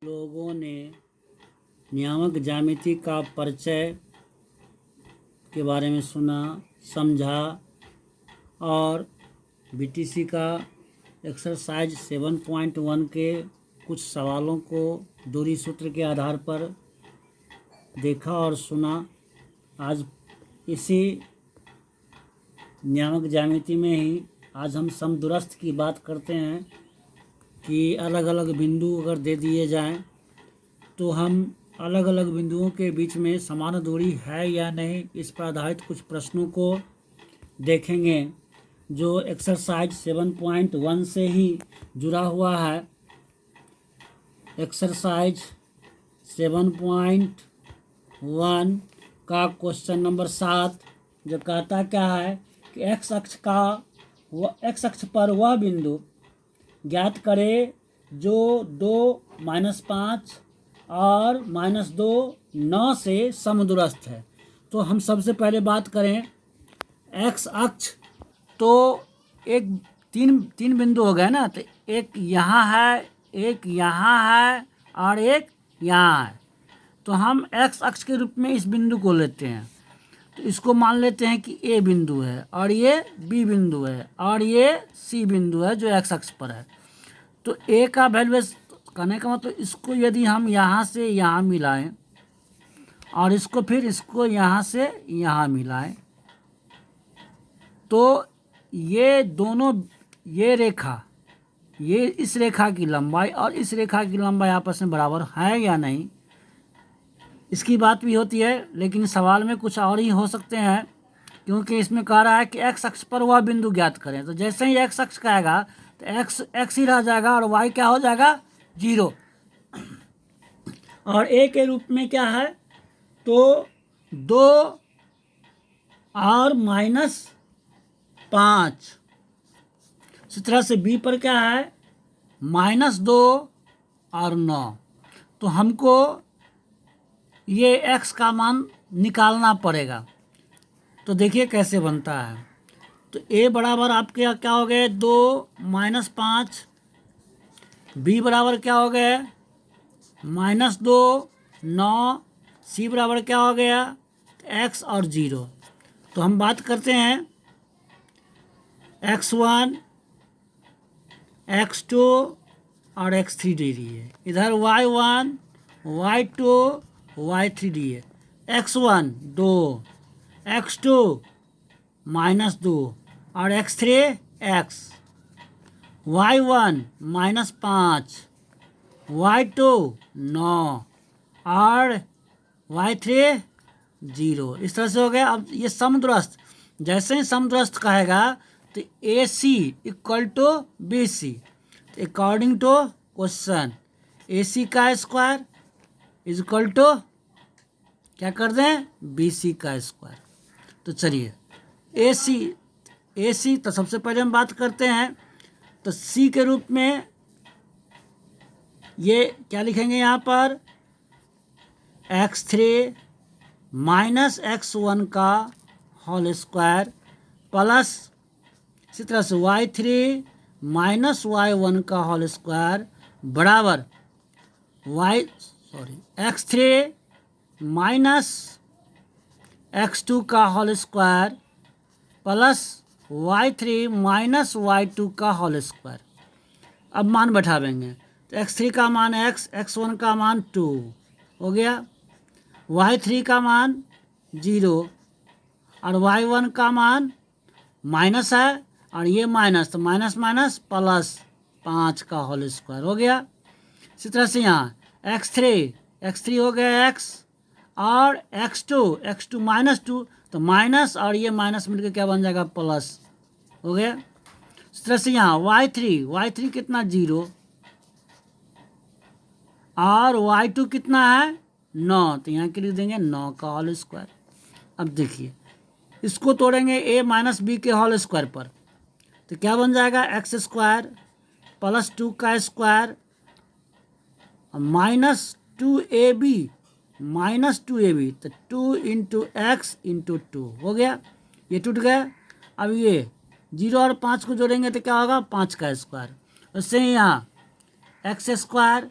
लोगों ने नियामक ज्यामिति का परिचय के बारे में सुना, समझा और बीटीसी का एक्सरसाइज 7.1 के कुछ सवालों को दूरी सूत्र के आधार पर देखा और सुना। आज इसी नियामक ज्यामिति में ही आज हम समदूरस्थ की बात करते हैं कि अलग अलग बिंदु अगर दे दिए जाएं तो हम अलग अलग बिंदुओं के बीच में समान दूरी है या नहीं, इस पर आधारित कुछ प्रश्नों को देखेंगे जो एक्सरसाइज 7.1 से ही जुड़ा हुआ है। एक्सरसाइज 7.1 का क्वेश्चन नंबर 7 जो कहता क्या है कि एक्स अक्ष पर वह बिंदु ज्ञात करे जो 2, -5 और -2, 9 से समदूरस्थ है। तो हम सबसे पहले बात करें एक्स अक्ष, तो एक तीन बिंदु हो गए ना, तो एक यहाँ है, एक यहाँ है और एक यहाँ है। तो हम एक्स अक्ष के रूप में इस बिंदु को लेते हैं, तो इसको मान लेते हैं कि ए बिंदु है और ये बी बिंदु है और ये सी बिंदु है जो एक्स अक्ष पर है। तो ए का वैल्यू कहने का मतलब इसको यदि हम यहाँ से यहाँ मिलाएं और इसको फिर इसको यहाँ से यहाँ मिलाएं तो ये दोनों, ये रेखा, ये इस रेखा की लंबाई और इस रेखा की लंबाई आपस में बराबर है या नहीं, इसकी बात भी होती है। लेकिन सवाल में कुछ और ही हो सकते हैं, क्योंकि इसमें कह रहा है कि एक्स अक्ष पर वह बिंदु ज्ञात करें। तो जैसे ही एक्स अक्ष कहेगा तो एक्स ही रह जाएगा और वाई क्या हो जाएगा, 0। और ए के रूप में क्या है, तो 2 और -5। इसी तरह से बी पर क्या है, -2 और 9। तो हमको ये x का मान निकालना पड़ेगा। तो देखिए कैसे बनता है। तो a बराबर आपके क्या हो गए, 2 -5, b बराबर क्या हो गए, -2, 9, c बराबर क्या हो गया, x और 0। तो हम बात करते हैं x1, x2 और x3 दे दिए, इधर y1, y2, y3 दिए। x1 2, x2 -2 और x3 x, y1 -5, y2 9 और y3 0। इस तरह से हो गया। अब ये समदूरस्थ, जैसे ही समदूरस्थ कहेगा तो AC equal to BC। According to question AC का स्क्वायर इज इक्वल टू क्या कर दें, BC का स्क्वायर। तो चलिए AC तो सबसे पहले हम बात करते हैं। तो C के रूप में ये क्या लिखेंगे यहाँ पर, x3 -x1 का होल स्क्वायर प्लस इसी तरह से y3 -y1 का होल स्क्वायर बराबर x3 -x2 का whole square plus y3 -y2 का होल स्क्वायर। अब मान बैठावेंगे तो x3 का मान x, x1 का मान 2 हो गया, y3 का मान 0 और y1 का मान माइनस है और ये माइनस, तो माइनस माइनस प्लस 5 का होल स्क्वायर हो गया। इसी तरह से यहाँ x3 हो गया x और x2 -2, तो माइनस और ये माइनस मिलकर क्या बन जाएगा, प्लस हो गया। इस तरह से यहाँ y3 कितना 0 और y2 कितना है 9, तो यहाँ के लिख देंगे 9 का होल स्क्वायर। अब देखिए इसको तोड़ेंगे a - b के होल स्क्वायर पर, तो क्या बन जाएगा, x स्क्वायर प्लस 2 का स्क्वायर -2ab, तो 2 × x × 2 हो गया, ये टूट गया। अब ये 0 और 5 को जोड़ेंगे तो क्या होगा, 5 का स्क्वायर। उससे यहाँ x स्क्वायर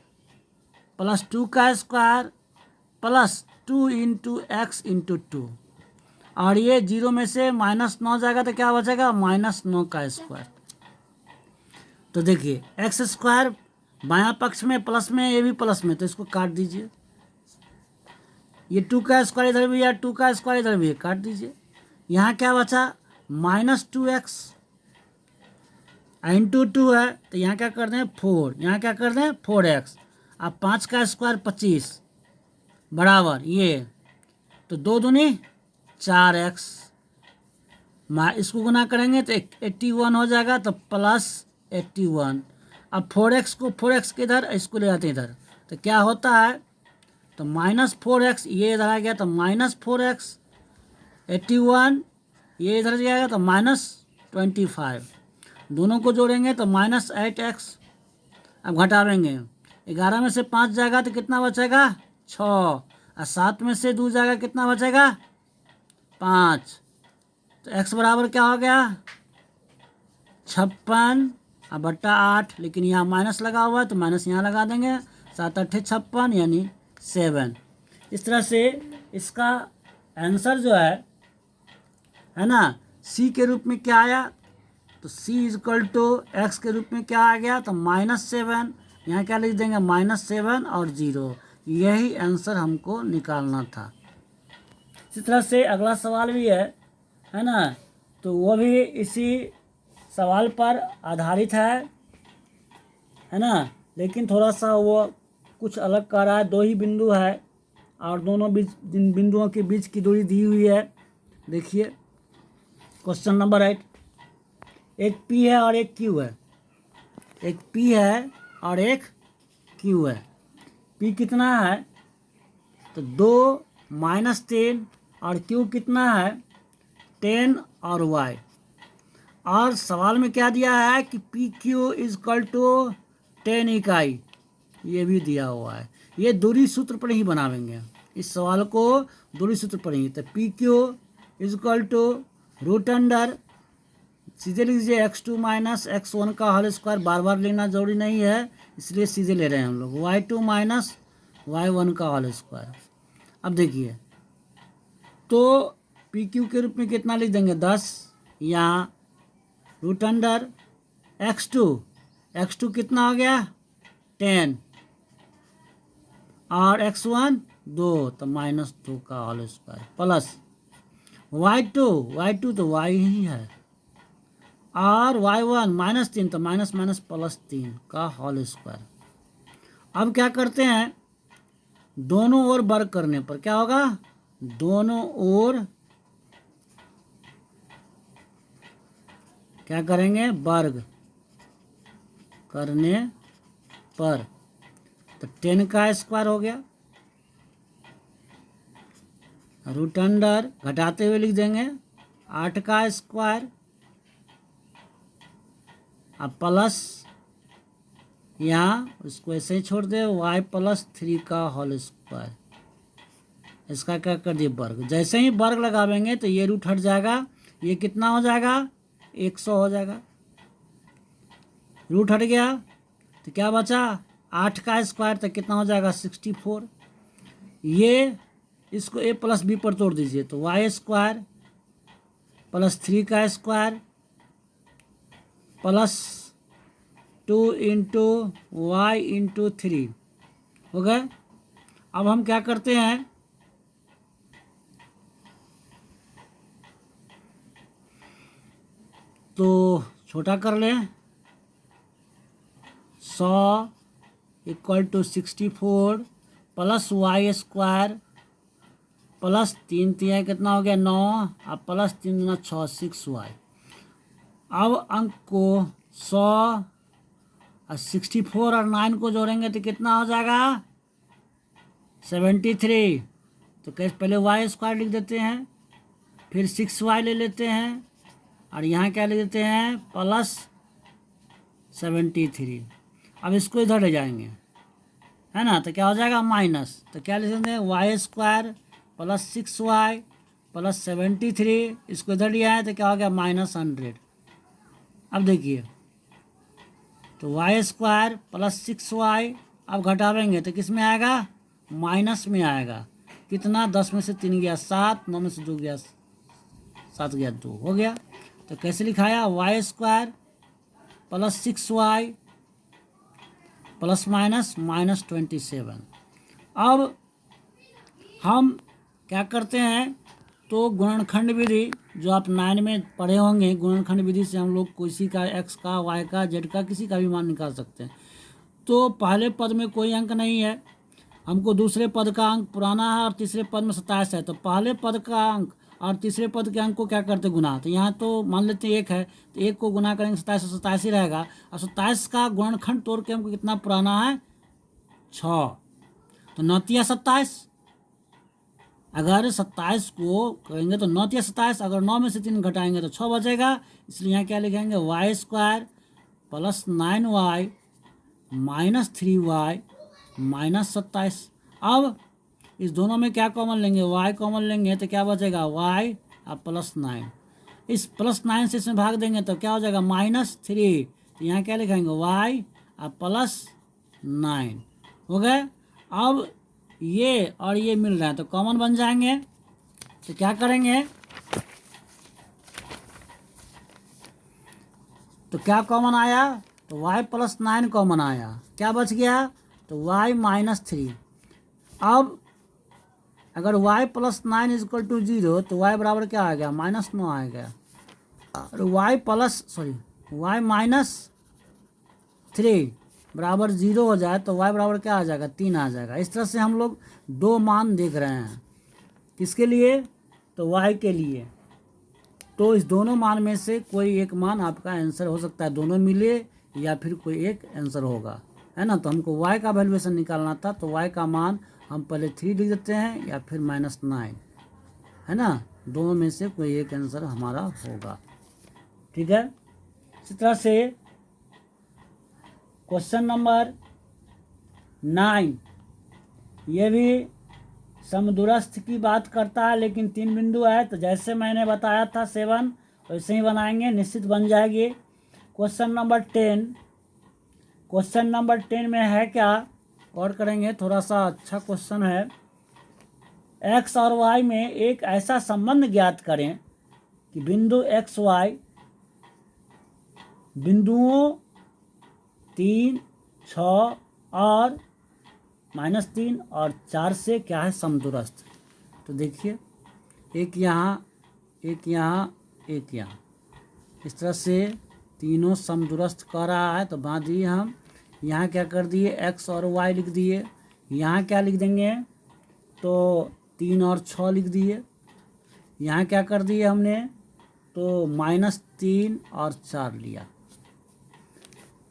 प्लस 2 का square plus 2 into x into 2, और ये 0 में से -9 जाएगा तो क्या बचेगा, -9 का स्क्वायर। तो देखिए एक्स स्क्वायर बायां पक्ष में प्लस में, ये भी प्लस में, तो इसको काट दीजिए। ये 2 का स्क्वायर इधर भी है, 2 का स्क्वायर इधर भी है, काट दीजिए। यहाँ क्या बचा, -2x इंटू 2 है, तो यहाँ क्या कर दें 4, यहाँ क्या कर दें 4x। अब 5 का स्क्वायर 25 बराबर ये, तो 2 दूनी 4x, इसको गुना करेंगे तो 81 हो जाएगा, तो प्लस 81। अब 4x को 4x के इधर, इसको ले जाते हैं इधर, तो क्या होता है, तो -4x, ये इधर आ गया तो -4x, 81 ये इधर जाएगा तो -25, दोनों को जोड़ेंगे तो -8x। अब घटाएंगे, 11 में से 5 जाएगा तो कितना बचेगा 6, और 7 में से 2 जाएगा कितना बचेगा 5, तो x बराबर क्या हो गया 56 और बट्टा 8, लेकिन यहाँ माइनस लगा हुआ है तो माइनस यहाँ लगा देंगे, 7 8 56 यानी 7। इस तरह से इसका आंसर जो है ना, c के रूप में क्या आया, तो c इजक्वल टू एक्स के रूप में क्या आ गया, तो -7, यहाँ क्या लिख देंगे -7 और 0, यही आंसर हमको निकालना था। इसी तरह से अगला सवाल भी है ना, तो वो भी इसी सवाल पर आधारित है ना, लेकिन थोड़ा सा वो कुछ अलग कर रहा है। 2 ही बिंदु है और दोनों बीच, जिन बिंदुओं के बीच की दूरी दी हुई है। देखिए क्वेश्चन नंबर 8, एक P है और एक Q है, एक P है और एक Q है। P कितना है, तो 2 -10, और Q कितना है 10 और Y। और सवाल में क्या दिया है कि PQ इजक्वल टू 10 इकाई, ये भी दिया हुआ है। ये दूरी सूत्र पर ही बनावेंगे इस सवाल को, दूरी सूत्र पर ही। तो PQ इजक्वल टू √, सीधे लिख लीजिए x2 - x1 का होल स्क्वायर, बार बार लेना जरूरी नहीं है, इसलिए सीधे ले रहे हैं हम लोग, y2 - y1 का होल स्क्वायर। अब देखिए तो PQ के रूप में कितना लिख देंगे 10, यहाँ √, x2 कितना हो गया 10 और x1 2, तो -2 का होल स्क्वायर, प्लस y2 तो y ही है, और y1 -3, तो +3 का होल स्क्वायर। अब क्या करते हैं, दोनों ओर वर्ग करने पर क्या होगा, दोनों ओर क्या करेंगे वर्ग करने पर, तो 10 का स्क्वायर हो गया, √, घटाते हुए लिख देंगे 8 का स्क्वायर, अब प्लस यहाँ उसको ऐसे ही छोड़ दे, y + 3 का होल स्क्वायर, इसका क्या कर दिए वर्ग। जैसे ही वर्ग लगावेंगे तो ये रूट हट जाएगा, ये कितना हो जाएगा 100 हो जाएगा, रूट हट गया तो क्या बचा 8 का स्क्वायर, तो कितना हो जाएगा 64। ये इसको a + b पर तोड़ दीजिए, तो y² + 3 का square plus 2 into y into 3 हो गए। अब हम क्या करते हैं, तो छोटा कर लें, 100 = 64 प्लस y² प्लस 3 3 कितना हो गया 9, अब प्लस 3 × 6 6y। अब अंक को 100 और 64 और 9 को जोड़ेंगे तो कितना हो जाएगा 73। तो कैसे पहले y² लिख देते हैं, फिर 6y ले लेते हैं, और यहाँ क्या ले देते हैं प्लस 73। अब इसको इधर ले जाएंगे है ना, तो क्या हो जाएगा माइनस, तो क्या लिख देंगे y² प्लस 6y प्लस 73, इसको इधर लिया है तो क्या हो गया -100। अब देखिए तो y² प्लस 6y अब घटावेंगे तो किस में आएगा, माइनस में आएगा। कितना, 10 में से 3 गया 7, 9 में से 2 गया 7 गया 2, हो गया। तो कैसे लिखाया, y square plus 6y plus minus -27। अब हम क्या करते हैं, तो गुणनखंड विधि जो आप 9 में पढ़े होंगे, गुणनखंड विधि से हम लोग किसी का x का, y का, z का, किसी का भी मान निकाल सकते हैं। तो पहले पद में कोई अंक नहीं है, हमको दूसरे पद का अंक पुराना है और तीसरे पद में 27 है। तो पहले पद का अंक और तीसरे पद के अंक को क्या करते, गुना। तो यहाँ तो मान लेते हैं 1 है, तो 1 को गुना करेंगे 27 से 27 ही रहेगा। और 27 का गुणनखंड तोड़ के हमको कितना पुराना है, 6। तो 9 तिया 27, अगर 27 को करेंगे तो 9 तिया 27, अगर 9 में से 3 घटाएंगे तो 6 बचेगा। इसलिए यहाँ क्या लिखेंगे, y square plus 9y minus 3y minus 27। अब इस दोनों में क्या कॉमन लेंगे, y कॉमन लेंगे तो क्या बचेगा, y और प्लस 9। इस प्लस 9 से इसमें भाग देंगे तो क्या हो जाएगा, -3। तो यहाँ क्या लिखेंगे, y और प्लस 9, हो गए। अब ये और ये मिल रहा है तो कॉमन बन जाएंगे। तो क्या करेंगे, तो क्या कॉमन आया, तो y प्लस 9 कॉमन आया, क्या बच गया, तो y -3। अब अगर y प्लस 9 इक्वल टू 0 तो y बराबर क्या आ गया, -9 आ गया। और y -3 बराबर 0 हो जाए तो y बराबर क्या आ जाएगा, 3 आ जाएगा। इस तरह से हम लोग दो मान देख रहे हैं, किसके लिए, तो y के लिए। तो इस दोनों मान में से कोई एक मान आपका आंसर हो सकता है, दोनों मिले या फिर कोई एक आंसर होगा, है ना। तो हमको y का वैल्यूएशन निकालना था, तो y का मान हम पहले 3 लिख देते हैं या फिर -9, है ना। दोनों में से कोई एक आंसर हमारा होगा, ठीक है। इसी तरह से क्वेश्चन नंबर 9, ये भी समदूरस्थ की बात करता है, लेकिन 3 बिंदु है। तो जैसे मैंने बताया था 7 वैसे ही बनाएंगे, निश्चित बन जाएगी। क्वेश्चन नंबर 10 में है क्या, और करेंगे, थोड़ा सा अच्छा क्वेश्चन है। x और y में एक ऐसा संबंध ज्ञात करें कि बिंदु x y बिंदुओं 3, 6 और -3 और 4 से क्या है, समदूरस्थ। तो देखिए, एक यहाँ, एक यहाँ, एक यहाँ, इस तरह से तीनों समदूरस्थ कर रहा है। तो बात दिए हम यहाँ क्या कर दिए, x और y लिख दिए। यहाँ क्या लिख देंगे, तो 3 और 6 लिख दिए। यहाँ क्या कर दिए हमने, तो -3 और 4 लिया।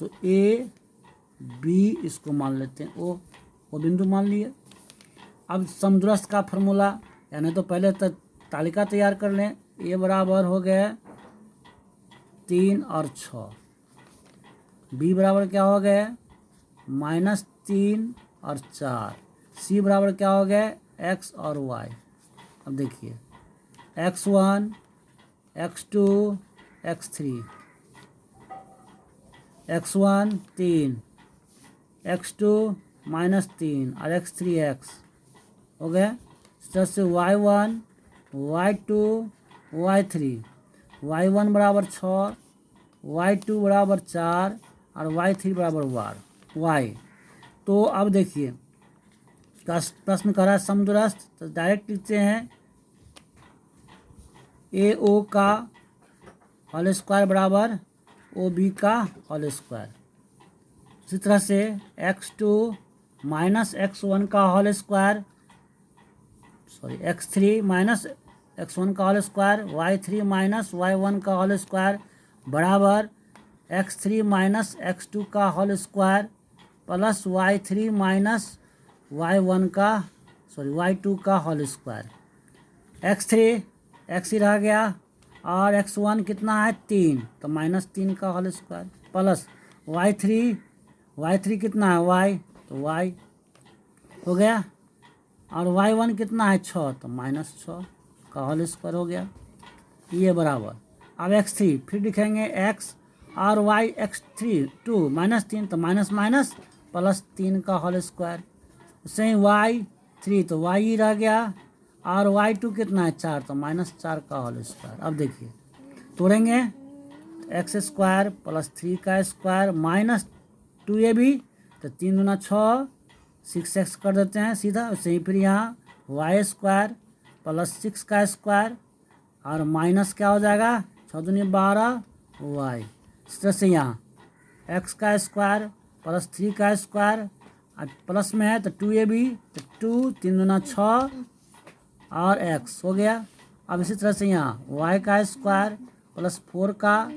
तो a b इसको मान लेते हैं, वो बिंदु मान लिए। अब समदूरस्थ का फॉर्मूला, यानी तो पहले तो तालिका तैयार कर लें। a बराबर हो गया 3 और 6, b बराबर क्या हो गया, -3 और 4, c बराबर क्या हो गया, x और y। अब देखिए, x1, x2, x3, x1 3, x2 -3 और x3 x, हो गया। इस तरह से y1, y2, y3, y1 बराबर 6, y2 बराबर 4 और y3 बराबर y। तो अब देखिए, प्रश्न कर रहा है समदूरस्थ, तो डायरेक्ट लिखते हैं AO का होल स्क्वायर बराबर OB का होल स्क्वायर। इसी तरह से x2 माइनस x1 का whole square, x3 minus x1 का whole square, y3 minus y1 का होल स्क्वायर बराबर x3 माइनस x2 का whole square plus y3 minus y2 का होल स्क्वायर। x3 x ही रह गया और x1 कितना है, 3, तो -3 का होल स्क्वायर प्लस y3 कितना है, y, तो y हो गया। और y1 कितना है, 6, तो -6 का होल स्क्वायर हो गया, ये बराबर। अब x3 फिर लिखेंगे x और y, x3 2 -3, तो माइनस माइनस प्लस 3 का होल स्क्वायर। उससे ही y3 तो y ही रह गया, और y2 कितना है 4 तो -4 का होल स्क्वायर। अब देखिए तोड़ेंगे, एक्स स्क्वायर प्लस 3 का स्क्वायर माइनस 2ab तो 3 दूना 6, 6x कर देते हैं सीधा। उससे ही फिर यहाँ वाई स्क्वायर प्लस 6 का स्क्वायर और माइनस क्या हो जाएगा 6 दूनी 12 वाई। इस तरह से यहाँ एक्स का स्क्वायर प्लस 3 का स्क्वायर और प्लस में है तो 2ab तो 2, 3 दूना 6 और x हो गया। अब इसी तरह से यहाँ y का स्क्वायर प्लस 4 का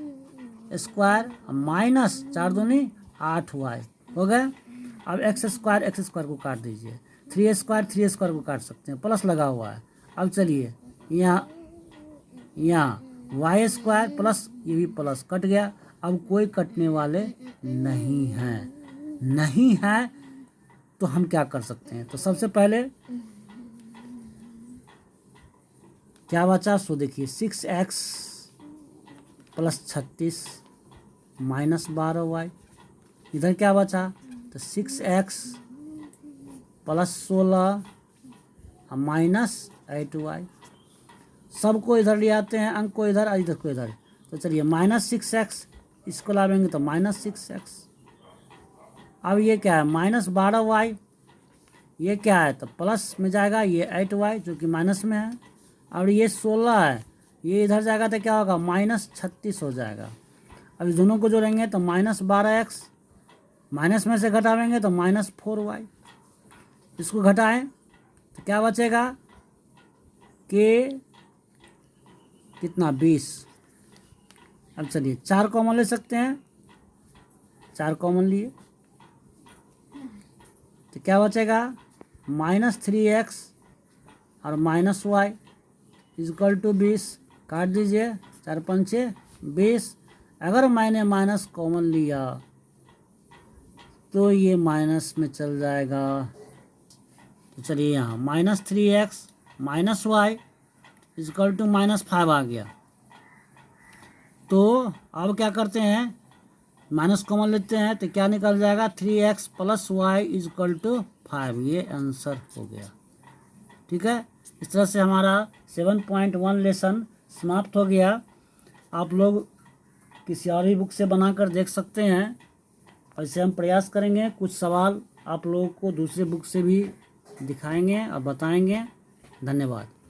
स्क्वायर माइनस 4 दूनी 8 y हो गया। अब एक्स स्क्वायर को काट दीजिए, 3 स्क्वायर को काट सकते हैं, प्लस लगा हुआ है। अब चलिए यहाँ वाई स्क्वायर प्लस ये भी प्लस कट गया। अब कोई कटने वाले नहीं हैं तो हम क्या कर सकते हैं, तो सबसे पहले क्या बचा सो देखिए 6x प्लस 36 माइनस 12y। इधर क्या बचा तो 6x प्लस 16 माइनस 8y। सबको इधर ले आते हैं, अंक को इधर और इधर को इधर। तो चलिए -6x इसको लाएंगे तो -6x। अब ये क्या है -12y, ये क्या है तो प्लस में जाएगा, ये 8y जो कि माइनस में है। और ये 16 है, ये इधर जाएगा तो क्या होगा -36 हो जाएगा। अब इस दोनों को जोड़ेंगे तो -12x, माइनस में से घटाएंगे तो -4y। इसको घटाएं तो क्या बचेगा कि कितना 20। अब चलिए 4 कॉमन ले सकते हैं, 4 कॉमन लिए तो क्या बचेगा -3x और -y इक्वल टू 20। काट दीजिए, 4 पंचे 20। अगर मैंने माइनस कॉमन लिया तो ये माइनस में चल जाएगा। तो चलिए यहाँ -3x -y इक्वल टू -5 आ गया। तो अब क्या करते हैं, माइनस कॉमन लेते हैं तो क्या निकल जाएगा 3x plus Y equal to 5। ये आंसर हो गया। ठीक है, इस तरह से हमारा 7.1 लेसन समाप्त हो गया। आप लोग किसी और भी बुक से बनाकर देख सकते हैं। ऐसे हम प्रयास करेंगे, कुछ सवाल आप लोगों को दूसरे बुक से भी दिखाएंगे और बताएंगे। धन्यवाद।